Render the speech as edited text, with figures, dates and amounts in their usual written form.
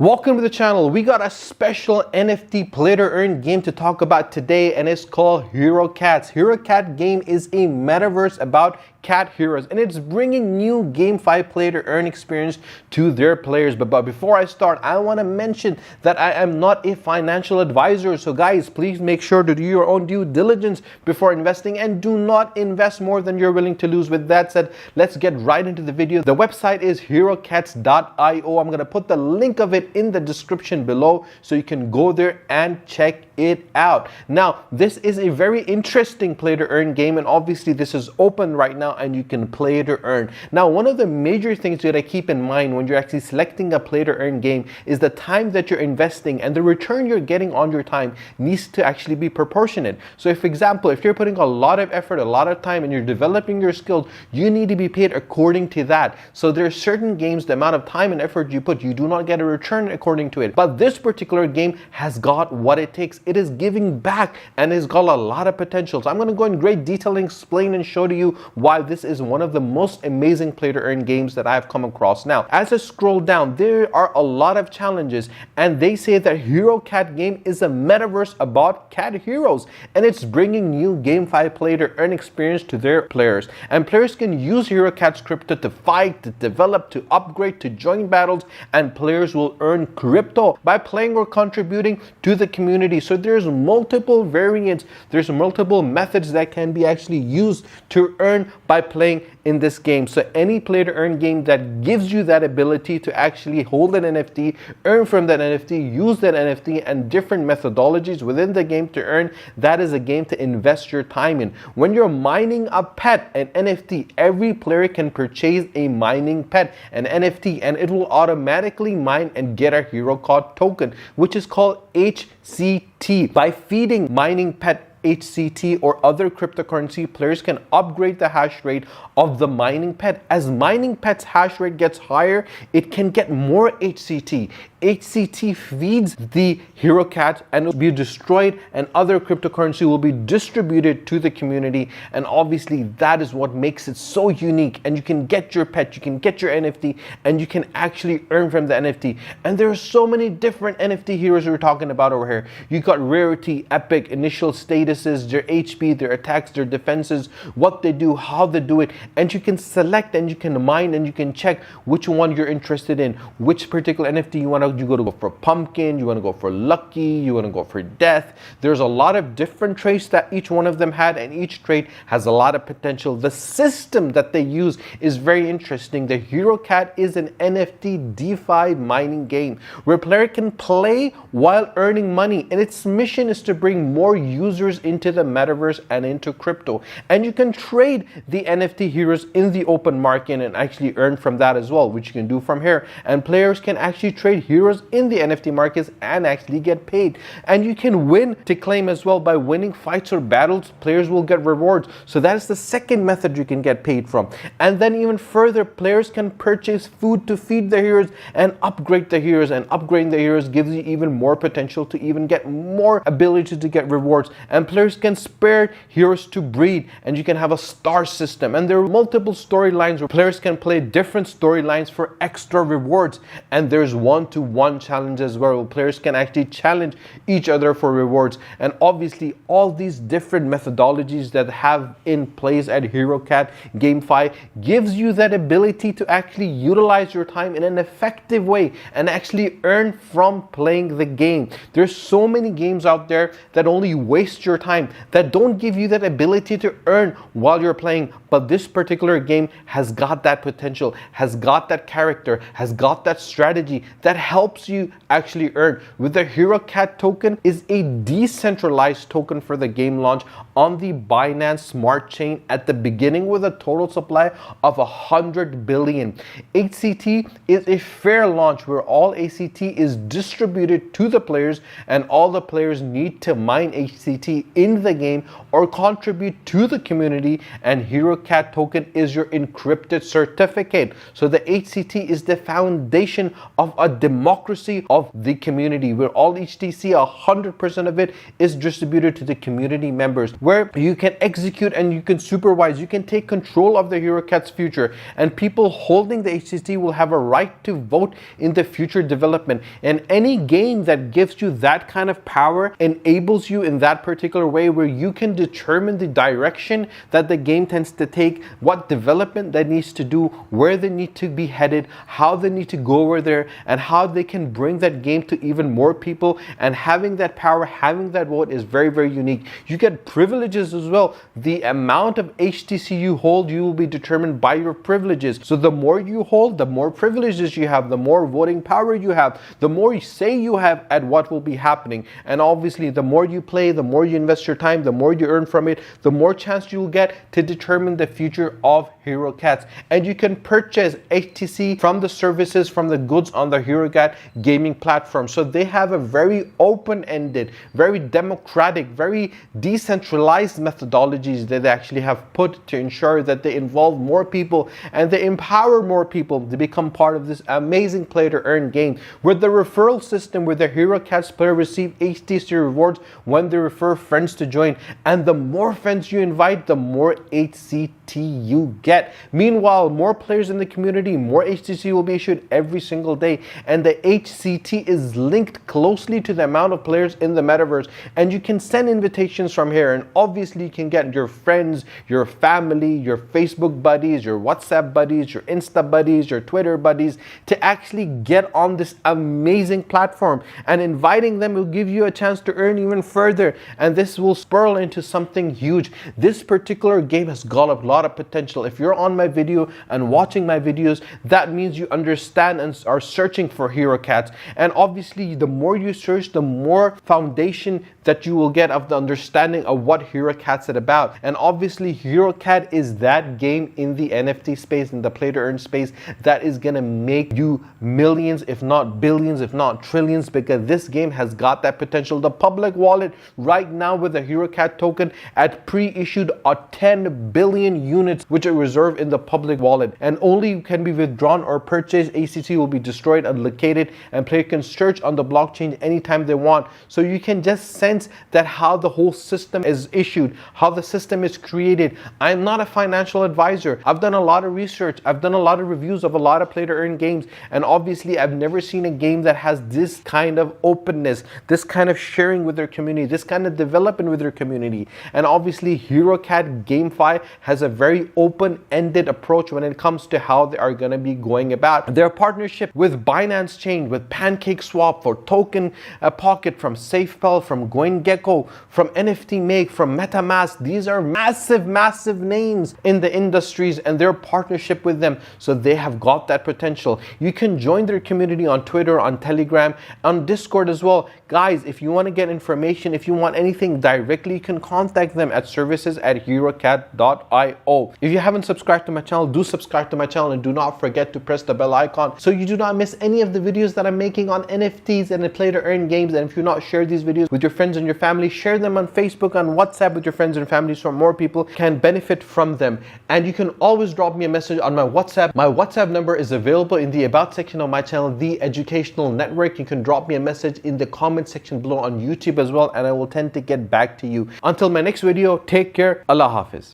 Welcome to the channel. We got a special NFT play to earn game to talk about today, and it's called Hero Cats. Hero Cat game is a metaverse about cat heroes, and it's bringing new GameFi play to earn experience to their players. But before I start, I want to mention that I am not a financial advisor. So guys, please make sure to do your own due diligence before investing and do not invest more than you're willing to lose. With that said, let's get right into the video. The website is herocats.io. I'm going to put the link of it in the description below so you can go there and check it out. Now, this is a very interesting play to earn game, and obviously this is open right now and you can play to earn. Now, one of the major things you gotta keep in mind when you're actually selecting a play to earn game is the time that you're investing, and the return you're getting on your time needs to actually be proportionate. So if, for example, if you're putting a lot of effort, a lot of time, and you're developing your skills, you need to be paid according to that. So there are certain games, the amount of time and effort you put, you do not get a return according to it. But this particular game has got what it takes. It is giving back and it's got a lot of potential. So I'm going to go in great detail and explain and show to you why this is one of the most amazing play to earn games that I've come across. Now, as I scroll down, there are a lot of challenges, and they say that Hero Cat game is a metaverse about cat heroes, and it's bringing new GameFi play to earn experience to their players. And players can use Hero Cat's crypto to fight, to develop, to upgrade, to join battles, and players will earn crypto by playing or contributing to the community. So there's multiple variants, there's multiple methods that can be actually used to earn by playing in this game. So any play to earn game that gives you that ability to actually hold an NFT, earn from that NFT, use that NFT, and different methodologies within the game to earn, that is a game to invest your time in. When you're mining a pet, an NFT, every player can purchase a mining pet, an NFT, and it will automatically mine and get a hero card token, which is called HCT. By feeding mining pet HCT or other cryptocurrency, players can upgrade the hash rate of the mining pet. As mining pet's hash rate gets higher, it can get more HCT. HCT feeds the Hero Cat and will be destroyed, and other cryptocurrency will be distributed to the community. And obviously that is what makes it so unique. And you can get your pet, you can get your NFT, and you can actually earn from the NFT. And there are so many different NFT heroes we're talking about over here. You got rarity, epic, initial statuses, their HP, their attacks, their defenses, what they do, how they do it. And you can select and you can mine and you can check which one you're interested in, which particular NFT you want to. You go for pumpkin, you want to go for lucky, you want to go for death. There's a lot of different traits that each one of them had, and each trait has a lot of potential. The system that they use is very interesting. The Hero Cat is an NFT DeFi mining game where player can play while earning money, and its mission is to bring more users into the metaverse and into crypto. And you can trade the NFT heroes in the open market and actually earn from that as well, which you can do from here. And players can actually trade heroes in the NFT markets and actually get paid. And you can win to claim as well. By winning fights or battles, players will get rewards. So that is the second method you can get paid from. And then even further, players can purchase food to feed the heroes and upgrade the heroes, and upgrading the heroes gives you even more potential to even get more ability to get rewards. And players can spare heroes to breed, and you can have a star system. And there are multiple storylines where players can play different storylines for extra rewards. And there's one-to-one challenge as well, where players can actually challenge each other for rewards. And obviously all these different methodologies that have in place at Hero Cat GameFi gives you that ability to actually utilize your time in an effective way and actually earn from playing the game. There's so many games out there that only waste your time, that don't give you that ability to earn while you're playing. But this particular game has got that potential, has got that character, has got that strategy that helps you actually earn. With the Hero Cat token is a decentralized token for the game launch on the Binance Smart Chain at the beginning, with a total supply of 100 billion. HCT is a fair launch where all HCT is distributed to the players, and all the players need to mine HCT in the game or contribute to the community, and Hero Cat token is your encrypted certificate. So the HCT is the foundation of a democracy of the community, where all HTC, 100% of it is distributed to the community members, where you can execute and you can supervise, you can take control of the Hero Cat's future, and people holding the HCT will have a right to vote in the future development. And any game that gives you that kind of power enables you in that particular way, where you can determine the direction that the game tends to take, what development that needs to do, where they need to be headed, how they need to go over there, and how they can bring that game to even more people. And having that power, having that vote is very, very unique. You get privileges as well. The amount of HTC you hold, you will be determined by your privileges. So the more you hold, the more privileges you have, the more voting power you have, the more say you have at what will be happening. And obviously, the more you play, the more you invest your time, the more you earn from it, the more chance you'll get to determine the future of Hero Cats. And you can purchase HTC from the services, from the goods on the Hero Cat gaming platform. So they have a very open-ended, very democratic, very decentralized methodologies that they actually have put to ensure that they involve more people and they empower more people to become part of this amazing play to earn game. With the referral system, where the Hero Cats player receive HTC rewards when they refer friends to join, and the more friends you invite, the more HCT you get. Meanwhile, more players in the community, more HTC will be issued every single day, and the HCT is linked closely to the amount of players in the metaverse, and you can send invitations from here. And obviously you can get your friends, your family, your Facebook buddies, your WhatsApp buddies, your Insta buddies, your Twitter buddies to actually get on this amazing platform, and inviting them will give you a chance to earn even further, and this will spiral into something huge. This particular game has got a lot of potential. If you're on my video and watching my videos, that means you understand and are searching for Hero Cats. And obviously, the more you search, the more foundation that you will get of the understanding of what Hero Cat's is about. And obviously, Hero Cat is that game in the NFT space, in the play to earn space, that is gonna make you millions, if not billions, if not trillions, because this game has got that potential. The public wallet right now with the Hero Cat token at pre-issued are 10 billion units, which are reserved in the public wallet and only can be withdrawn or purchased. ACT will be destroyed and located, and player can search on the blockchain anytime they want. So you can just sense that how the whole system is issued, how the system is created. I'm not a financial advisor. I've done a lot of research. I've done a lot of reviews of a lot of play to earn games, and obviously I've never seen a game that has this kind of openness, this kind of sharing with their community, this kind of development with their community. And obviously Hero Cat GameFi has a very open-ended approach when it comes to how they are going to be going about their partnership with Binance Chain, with PancakeSwap, for Token Pocket, from SafePal, from CoinGecko, from NFT Make, from MetaMask. These are massive names in the industries, and their partnership with them, so they have got that potential. You can join their community on Twitter, on Telegram, on Discord as well. Guys, if you want to get information, if you want anything directly, you can contact them at services@herocat.io. If you haven't subscribed to my channel, do subscribe to my channel, and do not forget to press the bell icon so you do not miss any of the videos that I'm making on NFTs and play to earn games. And if you not share these videos with your friends and your family, share them on Facebook, on WhatsApp with your friends and family, so more people can benefit from them. And you can always drop me a message on my WhatsApp. My WhatsApp number is available in the about section of my channel, The Educational Network. You can drop me a message in the comment section below on YouTube as well, and I will tend to get back to you. Until my next video, take care. Allah Hafiz.